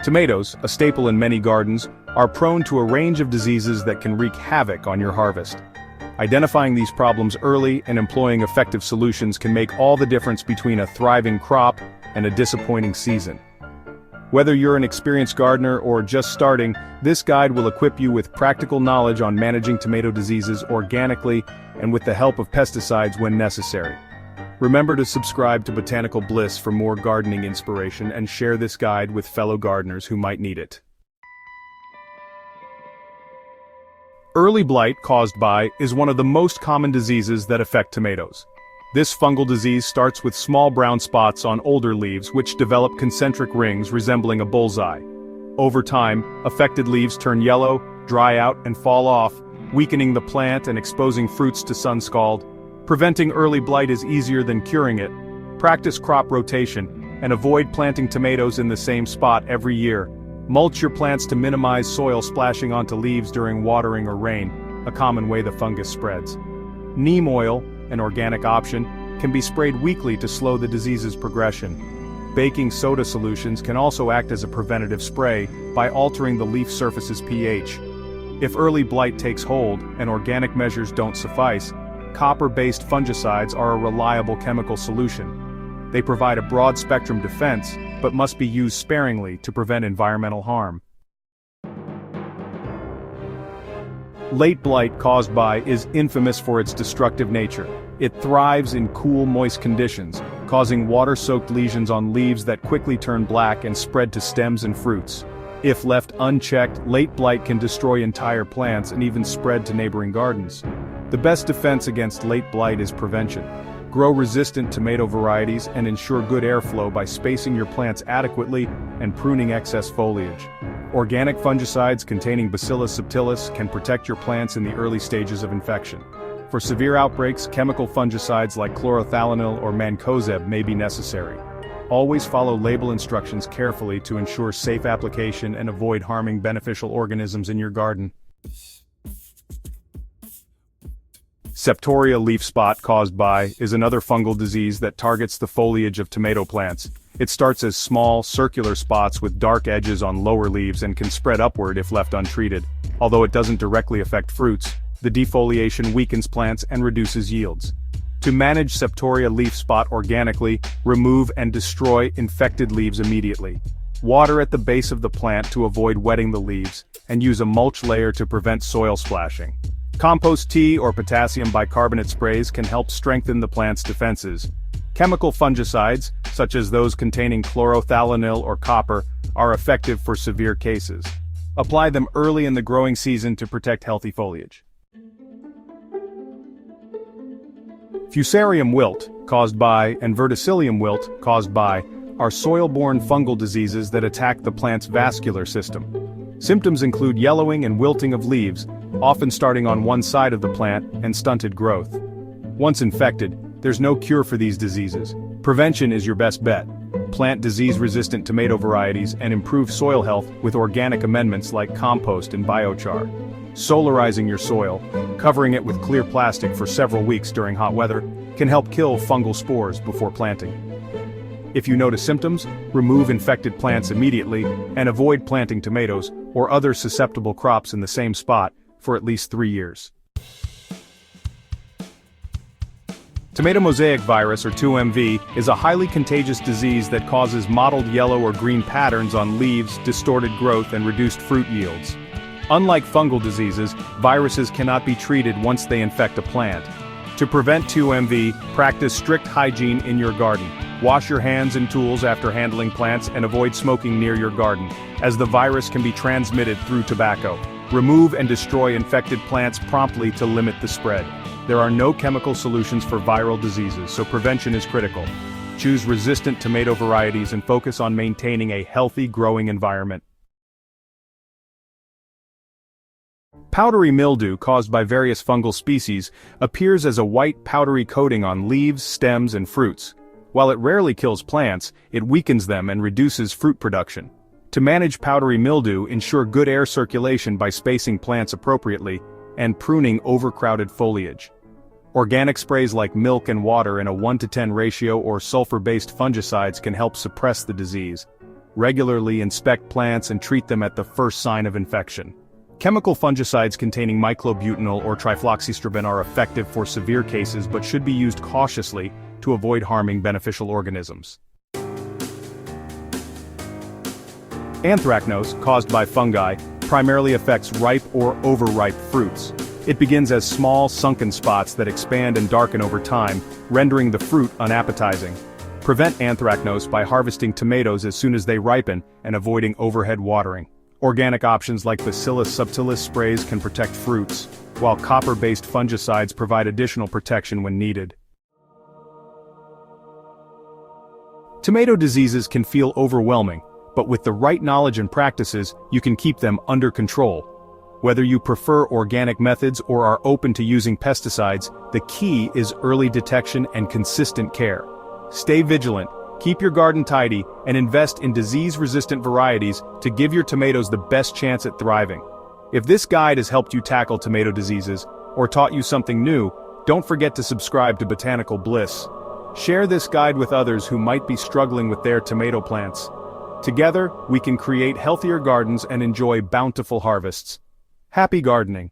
Tomatoes, a staple in many gardens, are prone to a range of diseases that can wreak havoc on your harvest. Identifying these problems early and employing effective solutions can make all the difference between a thriving crop and a disappointing season. Whether you're an experienced gardener or just starting, this guide will equip you with practical knowledge on managing tomato diseases organically and with the help of pesticides when necessary. Remember to subscribe to Botanical Bliss for more gardening inspiration and share this guide with fellow gardeners who might need it. Early blight caused by is one of the most common diseases that affect tomatoes. This fungal disease starts with small brown spots on older leaves which develop concentric rings resembling a bullseye. Over time, affected leaves turn yellow, dry out, and fall off, weakening the plant and exposing fruits to sun scald. Preventing early blight is easier than curing it. Practice crop rotation, and avoid planting tomatoes in the same spot every year. Mulch your plants to minimize soil splashing onto leaves during watering or rain, a common way the fungus spreads. Neem oil, an organic option, can be sprayed weekly to slow the disease's progression. Baking soda solutions can also act as a preventative spray by altering the leaf surface's pH. If early blight takes hold and organic measures don't suffice, copper-based fungicides are a reliable chemical solution. They provide a broad-spectrum defense, but must be used sparingly to prevent environmental harm. Late blight caused by is infamous for its destructive nature. It thrives in cool, moist conditions, causing water-soaked lesions on leaves that quickly turn black and spread to stems and fruits. If left unchecked, late blight can destroy entire plants and even spread to neighboring gardens. The best defense against late blight is prevention. Grow resistant tomato varieties and ensure good airflow by spacing your plants adequately and pruning excess foliage. Organic fungicides containing Bacillus subtilis can protect your plants in the early stages of infection. For severe outbreaks, chemical fungicides like chlorothalonil or mancozeb may be necessary. Always follow label instructions carefully to ensure safe application and avoid harming beneficial organisms in your garden. Septoria leaf spot caused by is another fungal disease that targets the foliage of tomato plants. It starts as small, circular spots with dark edges on lower leaves and can spread upward if left untreated. Although it doesn't directly affect fruits, the defoliation weakens plants and reduces yields. To manage Septoria leaf spot organically, remove and destroy infected leaves immediately. Water at the base of the plant to avoid wetting the leaves, and use a mulch layer to prevent soil splashing. Compost tea or potassium bicarbonate sprays can help strengthen the plant's defenses. Chemical fungicides, such as those containing chlorothalonil or copper, are effective for severe cases. Apply them early in the growing season to protect healthy foliage. Fusarium wilt, caused by, and verticillium wilt, caused by, are soil-borne fungal diseases that attack the plant's vascular system. Symptoms include yellowing and wilting of leaves, often starting on one side of the plant, and stunted growth. Once infected, there's no cure for these diseases. Prevention is your best bet. Plant disease-resistant tomato varieties and improve soil health with organic amendments like compost and biochar. Solarizing your soil, covering it with clear plastic for several weeks during hot weather, can help kill fungal spores before planting. If you notice symptoms, remove infected plants immediately and avoid planting tomatoes or other susceptible crops in the same spot for at least 3 years. Tomato mosaic virus, or 2MV, is a highly contagious disease that causes mottled yellow or green patterns on leaves, distorted growth, and reduced fruit yields. Unlike fungal diseases, viruses cannot be treated once they infect a plant. To prevent 2MV, practice strict hygiene in your garden. Wash your hands and tools after handling plants and avoid smoking near your garden, as the virus can be transmitted through tobacco. Remove and destroy infected plants promptly to limit the spread. There are no chemical solutions for viral diseases, so prevention is critical. Choose resistant tomato varieties and focus on maintaining a healthy growing environment. Powdery mildew caused by various fungal species appears as a white powdery coating on leaves, stems, and fruits. While it rarely kills plants, it weakens them and reduces fruit production. To manage powdery mildew, ensure good air circulation by spacing plants appropriately and pruning overcrowded foliage. Organic sprays like milk and water in a 1:10 ratio or sulfur-based fungicides can help suppress the disease. Regularly inspect plants and treat them at the first sign of infection. Chemical fungicides containing myclobutanol or trifloxystrobin are effective for severe cases but should be used cautiously to avoid harming beneficial organisms. Anthracnose, caused by fungi, primarily affects ripe or overripe fruits. It begins as small, sunken spots that expand and darken over time, rendering the fruit unappetizing. Prevent anthracnose by harvesting tomatoes as soon as they ripen and avoiding overhead watering. Organic options like Bacillus subtilis sprays can protect fruits, while copper-based fungicides provide additional protection when needed. Tomato diseases can feel overwhelming, but with the right knowledge and practices, you can keep them under control. Whether you prefer organic methods or are open to using pesticides, the key is early detection and consistent care. Stay vigilant, keep your garden tidy, and invest in disease-resistant varieties to give your tomatoes the best chance at thriving. If this guide has helped you tackle tomato diseases, or taught you something new, don't forget to subscribe to Botanical Bliss. Share this guide with others who might be struggling with their tomato plants. Together, we can create healthier gardens and enjoy bountiful harvests. Happy gardening!